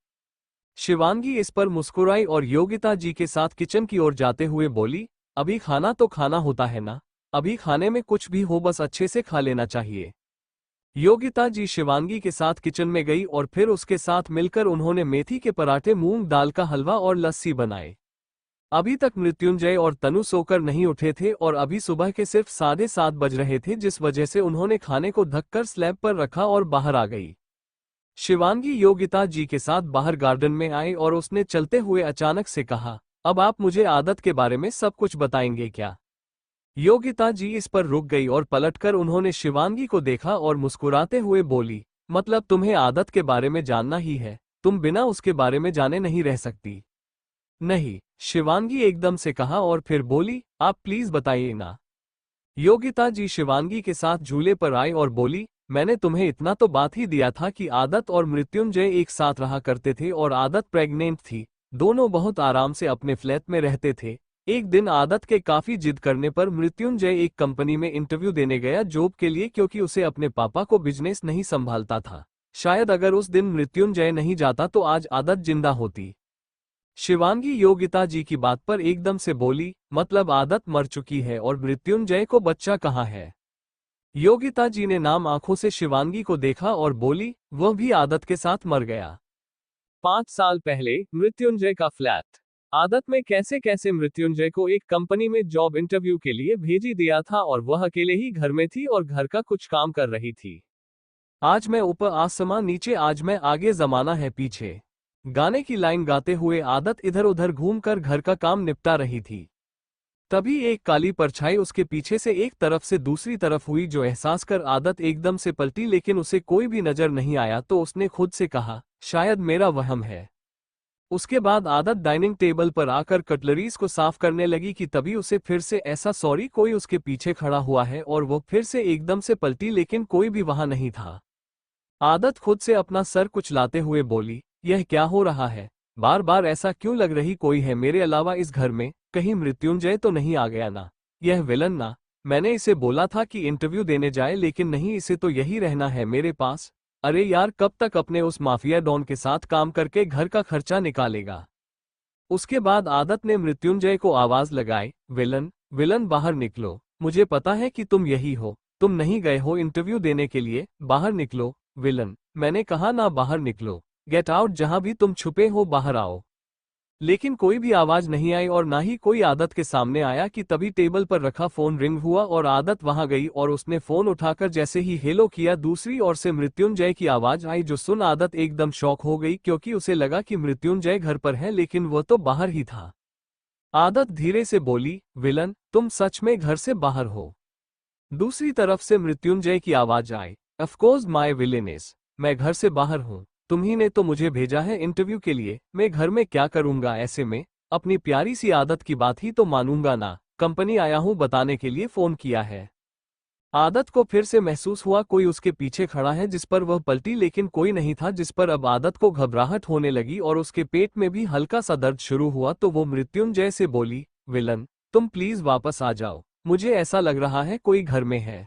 शिवांगी इस पर मुस्कुराई और योगिता जी के साथ किचन की ओर जाते हुए बोली, अभी खाना तो खाना होता है ना, अभी खाने में कुछ भी हो बस अच्छे से खा लेना चाहिए। योगिता जी शिवांगी के साथ किचन में गई और फिर उसके साथ मिलकर उन्होंने मेथी के पराठे, मूंग दाल का हलवा और लस्सी बनाए। अभी तक मृत्युंजय और तनु सोकर नहीं उठे थे और अभी सुबह के सिर्फ 7:30 बज रहे थे, जिस वजह से उन्होंने खाने को ढककर स्लैब पर रखा और बाहर आ गई। शिवांगी योगिता जी के साथ बाहर गार्डन में आई और उसने चलते हुए अचानक से कहा, अब आप मुझे आदत के बारे में सब कुछ बताएंगे क्या? योगिता जी इस पर रुक गई और पलटकर उन्होंने शिवांगी को देखा और मुस्कुराते हुए बोली, मतलब तुम्हें आदत के बारे में जानना ही है, तुम बिना उसके बारे में जाने नहीं रह सकती। नहीं, शिवांगी एकदम से कहा और फिर बोली, आप प्लीज बताइए ना। योगिता जी शिवांगी के साथ झूले पर आई और बोली, मैंने तुम्हें इतना तो बात ही दिया था कि आदत और मृत्युंजय एक साथ रहा करते थे और आदत प्रेग्नेंट थी। दोनों बहुत आराम से अपने फ्लैट में रहते थे। एक दिन आदत के काफी जिद करने पर मृत्युंजय एक कंपनी में इंटरव्यू देने गया जॉब के लिए, क्योंकि उसे अपने पापा को बिजनेस नहीं संभालता था। शायद अगर उस दिन मृत्युंजय नहीं जाता तो आज आदत जिंदा होती। शिवांगी योगिता जी की बात पर एकदम से बोली, मतलब आदत मर चुकी है और मृत्युंजय को बच्चा कहाँ है? योगिता जी ने नाम आंखों से शिवांगी को देखा और बोली, वह भी आदत के साथ मर गया। 5 साल पहले मृत्युंजय का फ्लैट। आदत में कैसे कैसे मृत्युंजय को एक कंपनी में जॉब इंटरव्यू के लिए भेजी दिया था और वह अकेले ही घर में थी और घर का कुछ काम कर रही थी। आज मैं ऊपर आसमां नीचे, आज मैं आगे जमाना है पीछे। गाने की लाइन गाते हुए आदत इधर उधर घूमकर घर का काम निपटा रही थी। तभी एक काली परछाई उसके पीछे से एक तरफ से दूसरी तरफ हुई, जो एहसास कर आदत एकदम से पलटी, लेकिन उसे कोई भी नजर नहीं आया तो उसने खुद से कहा, शायद मेरा वहम है। उसके बाद आदत डाइनिंग टेबल पर आकर कटलरीज को साफ करने लगी कि तभी उसे फिर से ऐसा सॉरी कोई उसके पीछे खड़ा हुआ है और वो फिर से एकदम से पलटी, लेकिन कोई भी वहां नहीं था। आदत खुद से अपना सर कुचलाते हुए बोली, यह क्या हो रहा है? बार बार ऐसा क्यों लग रही कोई है मेरे अलावा इस घर में? कहीं मृत्युंजय तो नहीं आ गया ना? यह विलन ना? मैंने इसे बोला था कि इंटरव्यू देने जाए, लेकिन नहीं, इसे तो यही रहना है मेरे पास। अरे यार, कब तक अपने उस माफिया डॉन के साथ काम करके घर का खर्चा निकालेगा? उसके बाद आदत ने मृत्युंजय को आवाज लगाई, विलन विलन बाहर निकलो, मुझे पता है कि तुम यही हो। तुम नहीं गए हो इंटरव्यू देने के लिए? बाहर निकलो विलन, मैंने कहा ना बाहर निकलो। गेट आउट, जहां भी तुम छुपे हो बाहर आओ। लेकिन कोई भी आवाज नहीं आई और ना ही कोई आदत के सामने आया कि तभी टेबल पर रखा फोन रिंग हुआ और आदत वहां गई और उसने फोन उठाकर जैसे ही हेलो किया, दूसरी ओर से मृत्युंजय की आवाज आई, जो सुन आदत एकदम शॉक हो गई, क्योंकि उसे लगा कि मृत्युंजय घर पर है, लेकिन वह तो बाहर ही था। आदत धीरे से बोली, विलन तुम सच में घर से बाहर हो? दूसरी तरफ से मृत्युंजय की आवाज आई, ऑफ कोर्स माय विलेनेस, मैं घर से बाहर हूँ। तुम्ही ने तो मुझे भेजा है इंटरव्यू के लिए, मैं घर में क्या करूंगा ऐसे में? अपनी प्यारी सी आदत की बात ही तो मानूंगा ना। कंपनी आया हूं बताने के लिए फोन किया है। आदत को फिर से महसूस हुआ कोई उसके पीछे खड़ा है, जिस पर वह पलटी, लेकिन कोई नहीं था, जिस पर अब आदत को घबराहट होने लगी और उसके पेट में भी हल्का सा दर्द शुरू हुआ। तो वो मृत्युंजय से बोली, विलन तुम प्लीज वापस आ जाओ, मुझे ऐसा लग रहा है कोई घर में है।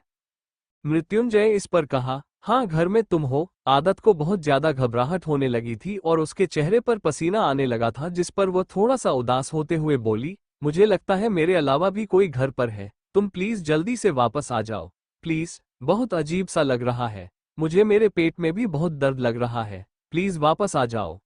मृत्युंजय इस पर कहा, हाँ घर में तुम हो। आदत को बहुत ज्यादा घबराहट होने लगी थी और उसके चेहरे पर पसीना आने लगा था, जिस पर वह थोड़ा सा उदास होते हुए बोली, मुझे लगता है मेरे अलावा भी कोई घर पर है। तुम प्लीज जल्दी से वापस आ जाओ प्लीज, बहुत अजीब सा लग रहा है मुझे, मेरे पेट में भी बहुत दर्द लग रहा है, प्लीज वापस आ जाओ।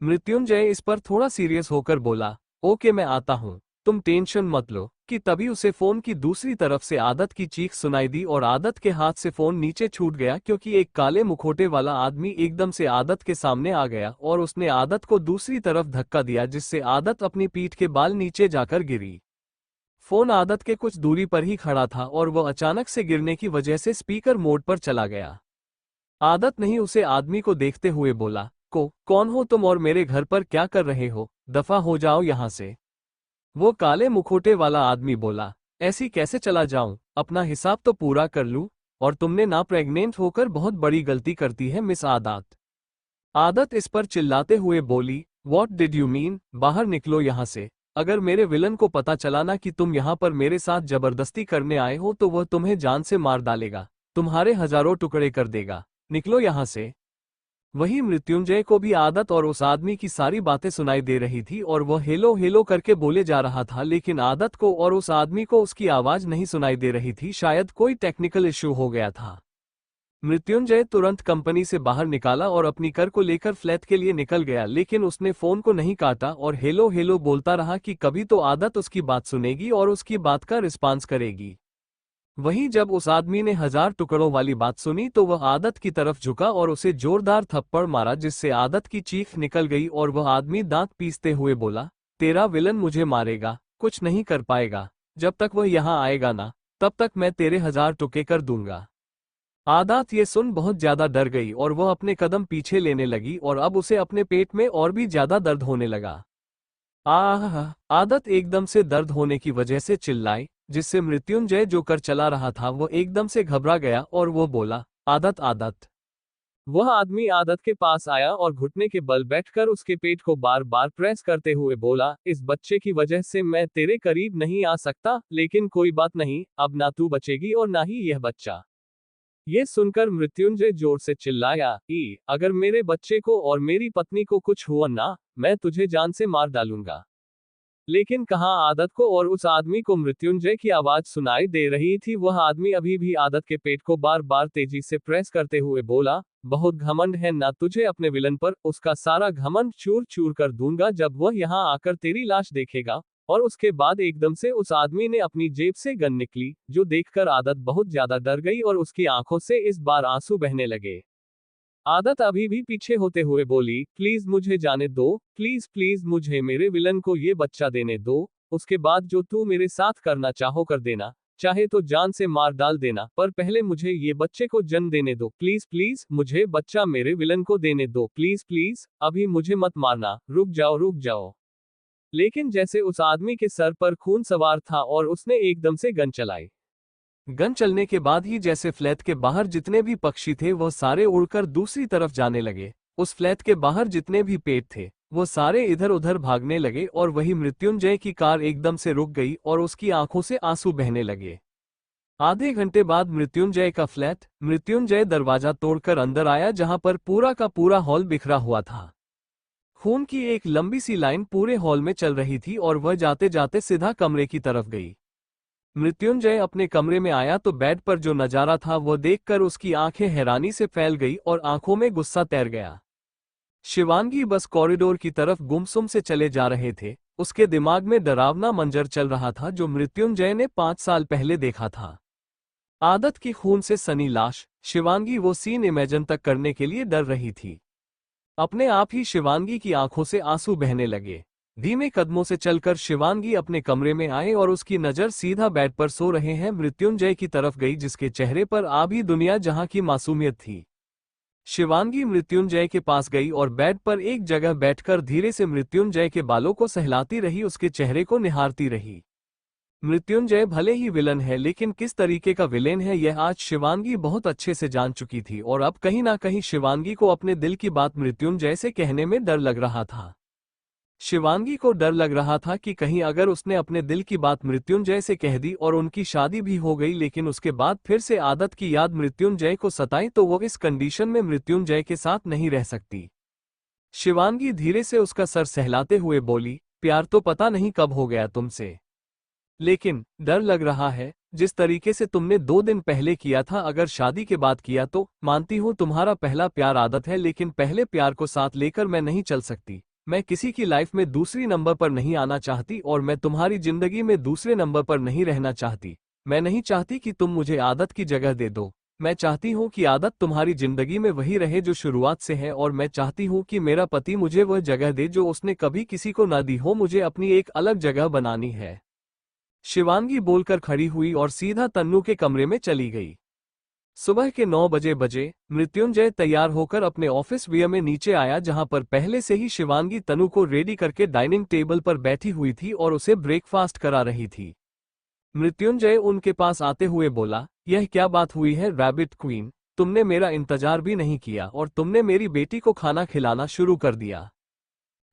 मृत्युंजय इस पर थोड़ा सीरियस होकर बोला, ओके मैं आता हूँ, तुम टेंशन मत लो। कि तभी उसे फोन की दूसरी तरफ से आदत की चीख सुनाई दी और आदत के हाथ से फोन नीचे छूट गया, क्योंकि एक काले मुखौटे वाला आदमी एकदम से आदत के सामने आ गया और उसने आदत को दूसरी तरफ धक्का दिया, जिससे आदत अपनी पीठ के बाल नीचे जाकर गिरी। फोन आदत के कुछ दूरी पर ही खड़ा था और वह अचानक से गिरने की वजह से स्पीकर मोड पर चला गया। आदत नहीं उसे आदमी को देखते हुए बोला, कौन हो तुम और मेरे घर पर क्या कर रहे हो? दफा हो जाओ यहां से। वो काले मुखौटे वाला आदमी बोला, ऐसी कैसे चला जाऊं, अपना हिसाब तो पूरा कर लूं। और तुमने ना प्रेग्नेंट होकर बहुत बड़ी गलती करती है मिस आदत। आदत इस पर चिल्लाते हुए बोली, व्हाट डिड यू मीन? बाहर निकलो यहां से। अगर मेरे विलन को पता चला ना कि तुम यहां पर मेरे साथ जबरदस्ती करने आए हो तो वह तुम्हें जान से मार डालेगा, तुम्हारे हजारों टुकड़े कर देगा। निकलो यहां से। वही मृत्युंजय को भी आदत और उस आदमी की सारी बातें सुनाई दे रही थी और वह हेलो हेलो करके बोले जा रहा था, लेकिन आदत को और उस आदमी को उसकी आवाज नहीं सुनाई दे रही थी। शायद कोई टेक्निकल इश्यू हो गया था। मृत्युंजय तुरंत कंपनी से बाहर निकाला और अपनी कार को लेकर फ्लैट के लिए निकल गया, लेकिन उसने फोन को नहीं काटा और हेलो हेलो बोलता रहा कि कभी तो आदत उसकी बात सुनेगी और उसकी बात का रिस्पांस करेगी। वहीं जब उस आदमी ने 1000 टुकड़ों वाली बात सुनी तो वह आदत की तरफ झुका और उसे जोरदार थप्पड़ मारा, जिससे आदत की चीख निकल गई और वह आदमी दांत पीसते हुए बोला, तेरा विलन मुझे मारेगा, कुछ नहीं कर पाएगा। जब तक वह यहाँ आएगा ना, तब तक मैं तेरे 1000 टुकड़े कर दूंगा। आदत ये सुन बहुत ज्यादा डर गई और वह अपने कदम पीछे लेने लगी और अब उसे अपने पेट में और भी ज्यादा दर्द होने लगा। आह! आदत एकदम से दर्द होने की वजह से चिल्लाई, जिससे मृत्युंजय जो कर चला रहा था वो एकदम से घबरा गया और वो बोला, आदत आदत। वह आदमी आदत के पास आया और घुटने के बल बैठकर उसके पेट को बार बार प्रेस करते हुए बोला, इस बच्चे की वजह से मैं तेरे करीब नहीं आ सकता, लेकिन कोई बात नहीं, अब ना तू बचेगी और ना ही यह बच्चा। ये सुनकर मृत्युंजय जोर से चिल्लाया, अगर मेरे बच्चे को और मेरी पत्नी को कुछ हुआ ना, मैं तुझे जान से मार डालूंगा। लेकिन कहाँ आदत को और उस आदमी को मृत्युंजय की आवाज सुनाई दे रही थी। वह आदमी अभी भी आदत के पेट को बार बार तेजी से प्रेस करते हुए बोला, बहुत घमंड है ना तुझे अपने विलन पर, उसका सारा घमंड चूर चूर कर दूंगा जब वह यहाँ आकर तेरी लाश देखेगा। और उसके बाद एकदम से उस आदमी ने अपनी जेब से गन निकली, जो देखकर आदत बहुत ज्यादा डर गई और उसकी आंखों से इस बार आंसू बहने लगे। आदत अभी भी पीछे होते हुए बोली, प्लीज मुझे जाने दो, प्लीज प्लीज मुझे मेरे विलन को ये बच्चा देने दो, उसके बाद जो तू मेरे साथ करना चाहो कर देना, चाहे तो जान से मार डाल देना, पर पहले मुझे ये बच्चे को जन्म देने दो, प्लीज प्लीज मुझे बच्चा मेरे विलन को देने दो, प्लीज प्लीज अभी मुझे मत मारना, रुक जाओ रुक जाओ। लेकिन जैसे उस आदमी के सर पर खून सवार था और उसने एकदम से गन चलाई। गन चलने के बाद ही जैसे फ्लैट के बाहर जितने भी पक्षी थे वह सारे उड़कर दूसरी तरफ जाने लगे। उस फ्लैट के बाहर जितने भी पेड़ थे वो सारे इधर उधर भागने लगे और वही मृत्युंजय की कार एकदम से रुक गई और उसकी आंखों से आंसू बहने लगे। आधे घंटे बाद मृत्युंजय का फ्लैट, मृत्युंजय दरवाजा तोड़कर अंदर आया जहां पर पूरा का पूरा हॉल बिखरा हुआ था। खून की एक लंबी सी लाइन पूरे हॉल में चल रही थी और वह जाते जाते सीधा कमरे की तरफ गई। मृत्युंजय अपने कमरे में आया तो बेड पर जो नजारा था वह देखकर उसकी आंखें हैरानी से फैल गई और आंखों में गुस्सा तैर गया। शिवांगी बस कॉरिडोर की तरफ गुमसुम से चले जा रहे थे। उसके दिमाग में डरावना मंजर चल रहा था जो मृत्युंजय ने 5 साल पहले देखा था। आदत की खून से सनी लाश। शिवांगी वो सीन इमेजिन तक करने के लिए डर रही थी। अपने आप ही शिवांगी की आंखों से आंसू बहने लगे। धीमे कदमों से चलकर शिवांगी अपने कमरे में आए और उसकी नजर सीधा बेड पर सो रहे हैं मृत्युंजय की तरफ गई, जिसके चेहरे पर आभी दुनिया जहां की मासूमियत थी। शिवांगी मृत्युंजय के पास गई और बेड पर एक जगह बैठकर धीरे से मृत्युंजय के बालों को सहलाती रही, उसके चेहरे को निहारती रही। मृत्युंजय भले ही विलन है, लेकिन किस तरीके का विलेन है यह आज शिवांगी बहुत अच्छे से जान चुकी थी और अब कहीं ना कहीं शिवांगी को अपने दिल की बात मृत्युंजय से कहने में डर लग रहा था। शिवांगी को डर लग रहा था कि कहीं अगर उसने अपने दिल की बात मृत्युंजय से कह दी और उनकी शादी भी हो गई, लेकिन उसके बाद फिर से आदत की याद मृत्युंजय को सताई तो वो इस कंडीशन में मृत्युंजय के साथ नहीं रह सकती। शिवांगी धीरे से उसका सर सहलाते हुए बोली, प्यार तो पता नहीं कब हो गया तुमसे, लेकिन डर लग रहा है। जिस तरीके से तुमने 2 दिन पहले किया था, अगर शादी के बाद किया तो मानती हूं तुम्हारा पहला प्यार आदत है, लेकिन पहले प्यार को साथ लेकर मैं नहीं चल सकती। मैं किसी की लाइफ में दूसरी नंबर पर नहीं आना चाहती और मैं तुम्हारी जिंदगी में दूसरे नंबर पर नहीं रहना चाहती। मैं नहीं चाहती कि तुम मुझे आदत की जगह दे दो। मैं चाहती हूँ कि आदत तुम्हारी जिंदगी में वही रहे जो शुरुआत से है, और मैं चाहती हूँ कि मेरा पति मुझे वह जगह दे जो उसने कभी किसी को न दी हो। मुझे अपनी एक अलग जगह बनानी है। शिवांगी बोलकर खड़ी हुई और सीधा तन्नू के कमरे में चली गई। सुबह के 9 बजे मृत्युंजय तैयार होकर अपने ऑफिस वियर में नीचे आया, जहां पर पहले से ही शिवांगी तनु को रेडी करके डाइनिंग टेबल पर बैठी हुई थी और उसे ब्रेकफास्ट करा रही थी। मृत्युंजय उनके पास आते हुए बोला, यह क्या बात हुई है रैबिट क्वीन, तुमने मेरा इंतजार भी नहीं किया और तुमने मेरी बेटी को खाना खिलाना शुरू कर दिया।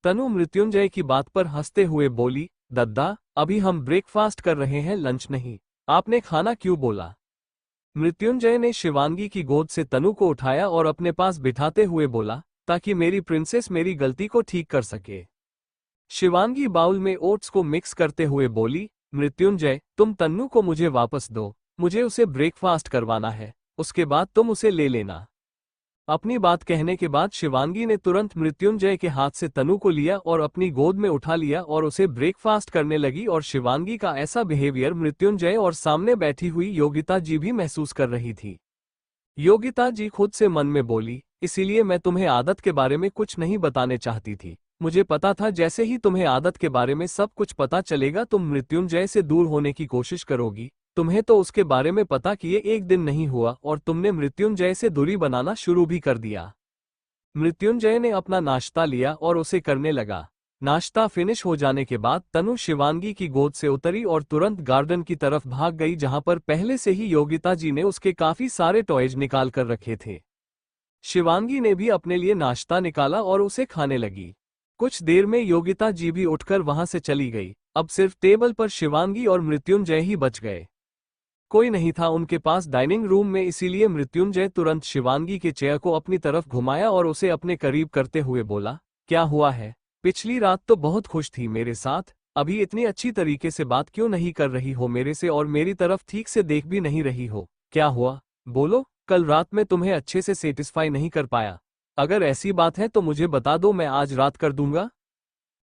तनु मृत्युंजय की बात पर हंसते हुए बोली, दद्दा अभी हम ब्रेकफास्ट कर रहे हैं, लंच नहीं। आपने खाना क्यों बोला? मृत्युंजय ने शिवांगी की गोद से तनु को उठाया और अपने पास बिठाते हुए बोला, ताकि मेरी प्रिंसेस मेरी गलती को ठीक कर सके। शिवांगी बाउल में ओट्स को मिक्स करते हुए बोली, मृत्युंजय तुम तन्नू को मुझे वापस दो, मुझे उसे ब्रेकफास्ट करवाना है, उसके बाद तुम उसे ले लेना। अपनी बात कहने के बाद शिवांगी ने तुरंत मृत्युंजय के हाथ से तनु को लिया और अपनी गोद में उठा लिया और उसे ब्रेकफास्ट करने लगी। और शिवांगी का ऐसा बिहेवियर मृत्युंजय और सामने बैठी हुई योगिता जी भी महसूस कर रही थी। योगिता जी खुद से मन में बोली, इसीलिए मैं तुम्हें आदत के बारे में कुछ नहीं बताने चाहती थी। मुझे पता था जैसे ही तुम्हें आदत के बारे में सब कुछ पता चलेगा तुम मृत्युंजय से दूर होने की कोशिश करोगी। तुम्हें तो उसके बारे में पता किए 1 दिन नहीं हुआ और तुमने मृत्युंजय से दूरी बनाना शुरू भी कर दिया। मृत्युंजय ने अपना नाश्ता लिया और उसे करने लगा। नाश्ता फिनिश हो जाने के बाद तनु शिवांगी की गोद से उतरी और तुरंत गार्डन की तरफ भाग गई, जहां पर पहले से ही योगिता जी ने उसके काफी सारे टॉयज निकाल कर रखे थे। शिवांगी ने भी अपने लिए नाश्ता निकाला और उसे खाने लगी। कुछ देर में योगिता जी भी उठकर वहां से चली गई। अब सिर्फ टेबल पर शिवांगी और मृत्युंजय ही बच गए। कोई नहीं था उनके पास डाइनिंग रूम में, इसीलिए मृत्युंजय तुरंत शिवांगी के चेयर को अपनी तरफ घुमाया और उसे अपने करीब करते हुए बोला, क्या हुआ है? पिछली रात तो बहुत खुश थी मेरे साथ, अभी इतनी अच्छी तरीके से बात क्यों नहीं कर रही हो मेरे से, और मेरी तरफ ठीक से देख भी नहीं रही हो? क्या हुआ? बोलो, कल रात में तुम्हें अच्छे से सेटिस्फाई नहीं कर पाया? अगर ऐसी बात है तो मुझे बता दो, मैं आज रात कर दूंगा।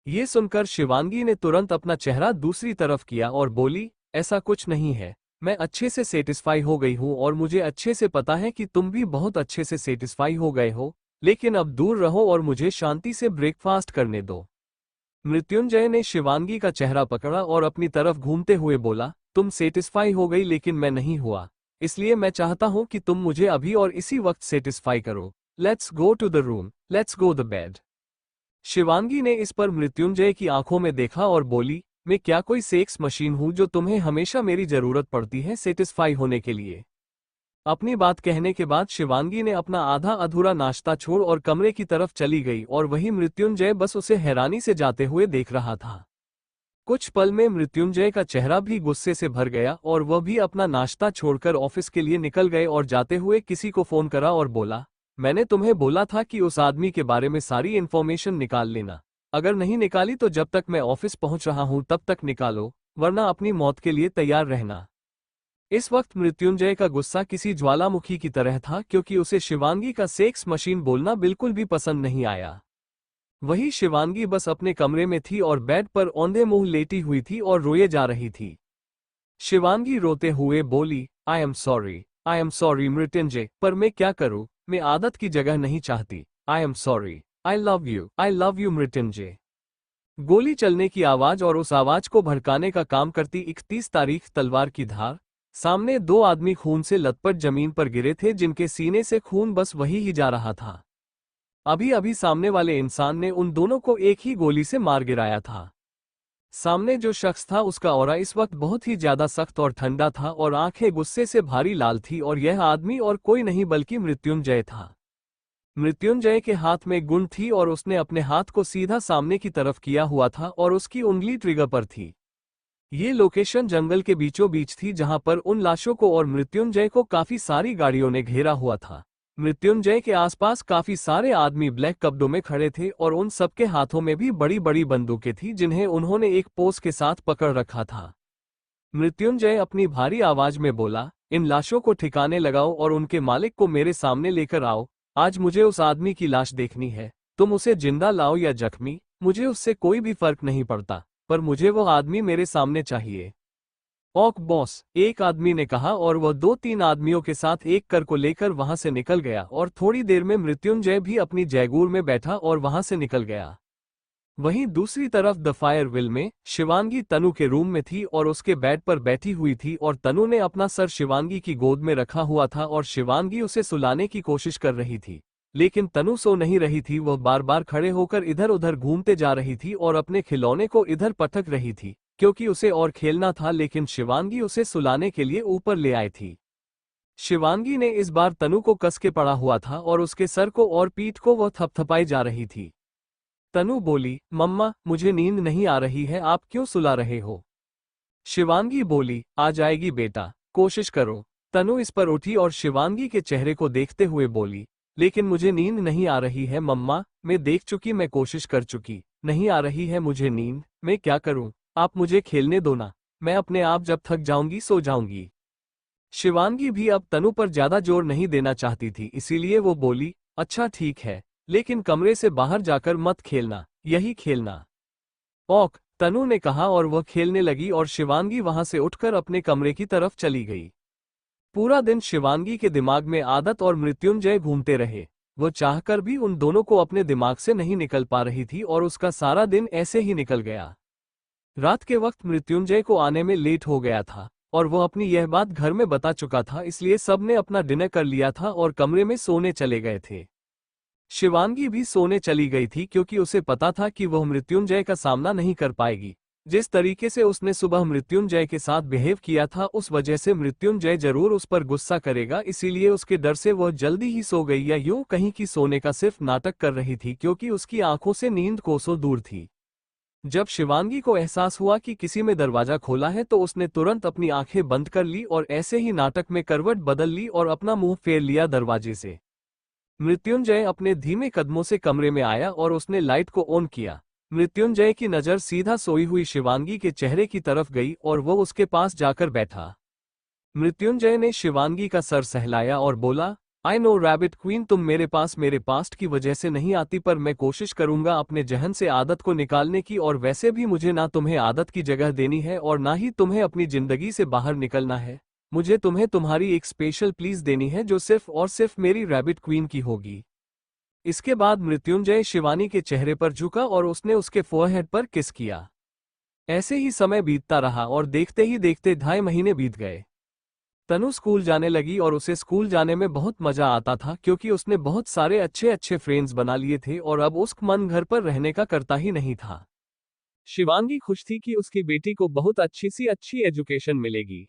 ये सुनकर शिवांगी ने तुरंत अपना चेहरा दूसरी तरफ किया और बोली, ऐसा कुछ नहीं है, मैं अच्छे से सेटिस्फाई हो गई हूँ और मुझे अच्छे से पता है कि तुम भी बहुत अच्छे से सेटिस्फाई हो गए हो, लेकिन अब दूर रहो और मुझे शांति से ब्रेकफास्ट करने दो। मृत्युंजय ने शिवांगी का चेहरा पकड़ा और अपनी तरफ घूमते हुए बोला, तुम सेटिस्फाई हो गई लेकिन मैं नहीं हुआ, इसलिए मैं चाहता हूं कि तुम मुझे अभी और इसी वक्त सेटिस्फाई करो। Let's go to the room, let's go the bed. Shivangi ने इस पर मृत्युंजय की आंखों में देखा और बोली, मैं क्या कोई सेक्स मशीन हूं जो तुम्हें हमेशा मेरी जरूरत पड़ती है सेटिस्फाई होने के लिए? अपनी बात कहने के बाद शिवांगी ने अपना आधा अधूरा नाश्ता छोड़ और कमरे की तरफ चली गई और वही मृत्युंजय बस उसे हैरानी से जाते हुए देख रहा था। कुछ पल में मृत्युंजय का चेहरा भी गुस्से से भर गया और वह भी अपना नाश्ता छोड़कर ऑफिस के लिए निकल गए और जाते हुए किसी को फोन करा और बोला, मैंने तुम्हें बोला था कि उस आदमी के बारे में सारी इन्फॉर्मेशन निकाल लेना, अगर नहीं निकाली तो जब तक मैं ऑफिस पहुंच रहा हूं तब तक निकालो, वरना अपनी मौत के लिए तैयार रहना। इस वक्त मृत्युंजय का गुस्सा किसी ज्वालामुखी की तरह था, क्योंकि उसे शिवांगी का सेक्स मशीन बोलना बिल्कुल भी पसंद नहीं आया। वही शिवांगी बस अपने कमरे में थी और बेड पर औंधे मुंह लेटी हुई थी और रोए जा रही थी। शिवांगी रोते हुए बोली, आई एम सॉरी मृत्युंजय, पर मैं क्या करूं, मैं आदत की जगह नहीं चाहती। I am sorry, I love you Mrityunjay. गोली चलने की आवाज और उस आवाज को भड़काने का काम करती 31 तारीख तलवार की धार। सामने दो आदमी खून से लथपथ जमीन पर गिरे थे, जिनके सीने से खून बस वही ही जा रहा था। अभी अभी सामने वाले इंसान ने उन दोनों को एक ही गोली से मार गिराया था। सामने जो शख्स था उसका ऑरा इस वक्त बहुत ही ज्यादा सख्त और ठंडा था और आंखें गुस्से से भारी लाल थी, और यह आदमी और कोई नहीं बल्कि मृत्युंजय था। मृत्युंजय के हाथ में गुंड थी और उसने अपने हाथ को सीधा सामने की तरफ किया हुआ था और उसकी उंगली ट्रिगर पर थी। ये लोकेशन जंगल के बीचों बीच थी, जहां पर उन लाशों को और मृत्युंजय को काफी सारी गाड़ियों ने घेरा हुआ था। मृत्युंजय के आसपास काफी सारे आदमी ब्लैक कपड़ों में खड़े थे और उन सबके हाथों में भी बड़ी बड़ी बंदूकें थी, जिन्हें उन्होंने एक पोस के साथ पकड़ रखा था। मृत्युंजय अपनी भारी आवाज में बोला, इन लाशों को ठिकाने लगाओ और उनके मालिक को मेरे सामने लेकर आओ। आज मुझे उस आदमी की लाश देखनी है, तुम उसे जिंदा लाओ या जख्मी, मुझे उससे कोई भी फर्क नहीं पड़ता, पर मुझे वो आदमी मेरे सामने चाहिए। ओक बॉस, एक आदमी ने कहा, और वह 2-3 आदमियों के साथ एक कर को लेकर वहां से निकल गया और थोड़ी देर में मृत्युंजय भी अपनी जैगूर में बैठा और वहां से निकल गया। वहीं दूसरी तरफ द फायर विल में शिवांगी तनु के रूम में थी और उसके बेड पर बैठी हुई थी, और तनु ने अपना सर शिवांगी की गोद में रखा हुआ था और शिवांगी उसे सुलाने की कोशिश कर रही थी, लेकिन तनु सो नहीं रही थी। वह बार बार खड़े होकर इधर उधर घूमते जा रही थी और अपने खिलौने को इधर पटक रही थी, क्योंकि उसे और खेलना था, लेकिन शिवांगी उसे सुलाने के लिए ऊपर ले आई थी। शिवांगी ने इस बार तनु को कस के पड़ा हुआ था और उसके सर को और पीठ को वह थपथपाई जा रही थी। तनु बोली, मम्मा मुझे नींद नहीं आ रही है, आप क्यों सुला रहे हो? शिवांगी बोली, आ जाएगी बेटा, कोशिश करो। तनु इस पर उठी और शिवांगी के चेहरे को देखते हुए बोली, लेकिन मुझे नींद नहीं आ रही है मम्मा, मैं देख चुकी, मैं कोशिश कर चुकी, नहीं आ रही है मुझे नींद, मैं क्या करूं? आप मुझे खेलने दो ना, मैं अपने आप जब थक जाऊंगी सो जाऊंगी। शिवांगी भी अब तनु पर ज्यादा जोर नहीं देना चाहती थी, इसीलिए वो बोली, अच्छा ठीक है, लेकिन कमरे से बाहर जाकर मत खेलना, यही खेलना। ओक, तनु ने कहा और वह खेलने लगी और शिवांगी वहां से उठकर अपने कमरे की तरफ चली गई। पूरा दिन शिवांगी के दिमाग में आदत और मृत्युंजय घूमते रहे। वह चाहकर भी उन दोनों को अपने दिमाग से नहीं निकल पा रही थी और उसका सारा दिन ऐसे ही निकल गया। रात के वक्त मृत्युंजय को आने में लेट हो गया था और वह अपनी यह बात घर में बता चुका था, इसलिए सबने अपना डिनर कर लिया था और कमरे में सोने चले गए थे। शिवांगी भी सोने चली गई थी क्योंकि उसे पता था कि वह मृत्युंजय का सामना नहीं कर पाएगी। जिस तरीके से उसने सुबह मृत्युंजय के साथ बिहेव किया था उस वजह से मृत्युंजय जरूर उस पर गुस्सा करेगा, इसीलिए उसके डर से वह जल्दी ही सो गई, या यूं कहीं कि सोने का सिर्फ नाटक कर रही थी क्योंकि उसकी आंखों से नींद कोसों दूर थी। जब शिवांगी को एहसास हुआ कि किसी ने दरवाजा खोला है तो उसने तुरंत अपनी आंखें बंद कर ली और ऐसे ही नाटक में करवट बदल ली और अपना मुंह फेर लिया दरवाजे से। मृत्युंजय अपने धीमे कदमों से कमरे में आया और उसने लाइट को ऑन किया। मृत्युंजय की नजर सीधा सोई हुई शिवांगी के चेहरे की तरफ गई और वह उसके पास जाकर बैठा। मृत्युंजय ने शिवांगी का सर सहलाया और बोला, आई नो रैबिट क्वीन, तुम मेरे पास मेरे पास्ट की वजह से नहीं आती, पर मैं कोशिश करूंगा अपने जहन से आदत को निकालने की, और वैसे भी मुझे ना तुम्हें आदत की जगह देनी है और ना ही तुम्हें अपनी जिंदगी से बाहर निकलना है। मुझे तुम्हें तुम्हारी एक स्पेशल प्लीज देनी है जो सिर्फ और सिर्फ मेरी रैबिट क्वीन की होगी। इसके बाद मृत्युंजय शिवानी के चेहरे पर झुका और उसने उसके फोरहेड पर किस किया। ऐसे ही समय बीतता रहा और देखते ही देखते 2.5 महीने बीत गए। तनु स्कूल जाने लगी और उसे स्कूल जाने में बहुत मजा आता था क्योंकि उसने बहुत सारे अच्छे अच्छे फ्रेंड्स बना लिए थे और अब उसका मन घर पर रहने का करता ही नहीं था। शिवांगी खुश थी कि उसकी बेटी को बहुत अच्छी एजुकेशन मिलेगी।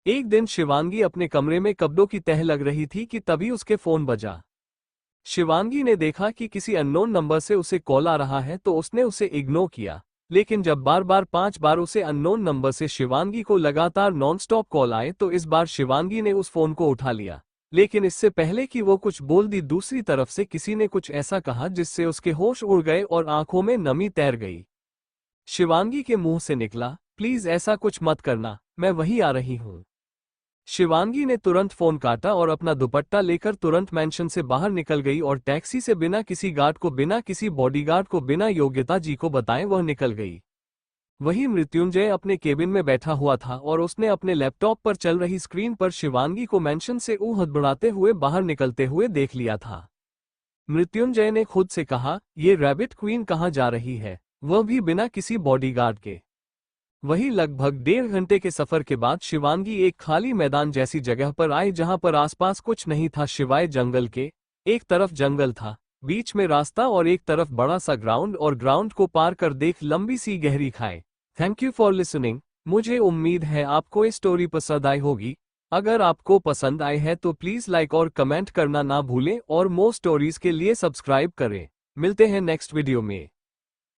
एक दिन शिवांगी अपने कमरे में कपड़ों की तह लग रही थी कि तभी उसके फोन बजा। शिवांगी ने देखा कि किसी अननोन नंबर से उसे कॉल आ रहा है तो उसने उसे इग्नोर किया, लेकिन जब बार बार 5 बार उसे अननोन नंबर से शिवांगी को लगातार नॉनस्टॉप कॉल आए तो इस बार शिवांगी ने उस फोन को उठा लिया। लेकिन इससे पहले कि वो कुछ बोल दी, दूसरी तरफ से किसी ने कुछ ऐसा कहा जिससे उसके होश उड़ गए और आंखों में नमी तैर गई। शिवांगी के मुंह से निकला, प्लीज ऐसा कुछ मत करना, मैं वहीं आ रही हूं। शिवांगी ने तुरंत फोन काटा और अपना दुपट्टा लेकर तुरंत मेंशन से बाहर निकल गई और टैक्सी से बिना किसी गार्ड को, बिना किसी बॉडीगार्ड को, बिना योग्यता जी को बताए वह निकल गई। वहीं मृत्युंजय अपने केबिन में बैठा हुआ था और उसने अपने लैपटॉप पर चल रही स्क्रीन पर शिवांगी को मेंशन से हड़बड़ाते हुए बाहर निकलते हुए देख लिया था। मृत्युंजय ने खुद से कहा, ये रैबिट क्वीन कहाँ जा रही है, वह भी बिना किसी बॉडीगार्ड के। वही लगभग 1.5 घंटे के सफर के बाद शिवांगी एक खाली मैदान जैसी जगह पर आई जहां पर आसपास कुछ नहीं था सिवाय जंगल के। एक तरफ जंगल था, बीच में रास्ता और एक तरफ बड़ा सा ग्राउंड, और ग्राउंड को पार कर देख लंबी सी गहरी खाई। Thank you for listening. मुझे उम्मीद है आपको ये स्टोरी पसंद आई होगी। अगर आपको पसंद आई है तो प्लीज लाइक और कमेंट करना ना भूलें और मोर स्टोरीज के लिए सब्सक्राइब करें। मिलते हैं नेक्स्ट वीडियो में।